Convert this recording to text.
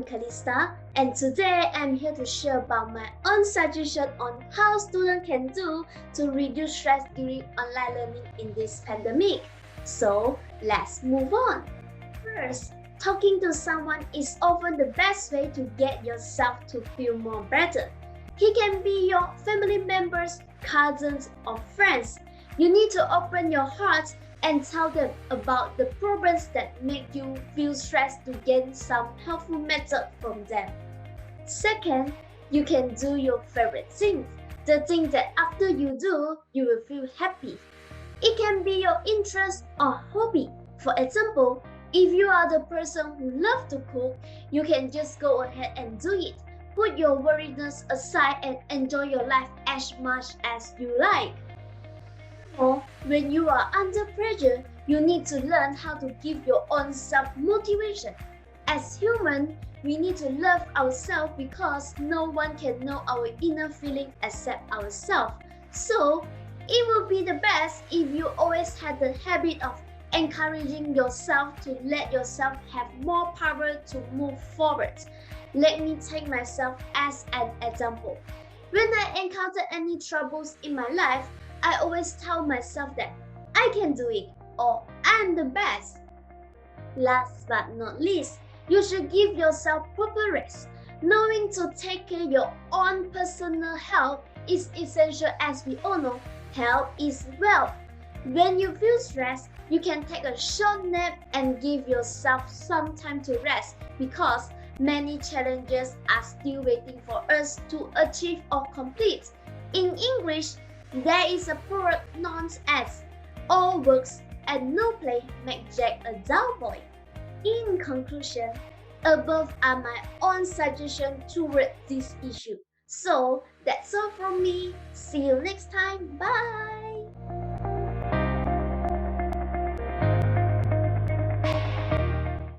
Calista, and today I'm here to share about my own suggestion on how students can do to reduce stress during online learning in this pandemic. So let's move on. First, talking to someone is often the best way to get yourself to feel more better. He can be your family members, cousins, or friends. You need to open your heart and tell them about the problems that make you feel stressed to gain some helpful method from them. Second, you can do your favorite thing, the thing that after you do, you will feel happy. It can be your interest or hobby. For example, if you are the person who loves to cook, you can just go ahead and do it. Put your worriness aside and enjoy your life as much as you like. Or when you are under pressure, you need to learn how to give your own self motivation. As humans, we need to love ourselves because no one can know our inner feeling except ourselves. So, it will be the best if you always have the habit of encouraging yourself to let yourself have more power to move forward. Let me take myself as an example. When I encounter any troubles in my life, I always tell myself that I can do it or I'm the best. Last but not least, you should give yourself proper rest. Knowing to take care of your own personal health is essential, as we all know, health is wealth. When you feel stressed, you can take a short nap and give yourself some time to rest because many challenges are still waiting for us to achieve or complete. In English, there is a proverb known as all works and no play make Jack a dull boy. In conclusion, above are my own suggestions toward this issue. So that's all from me. See you next time. Bye.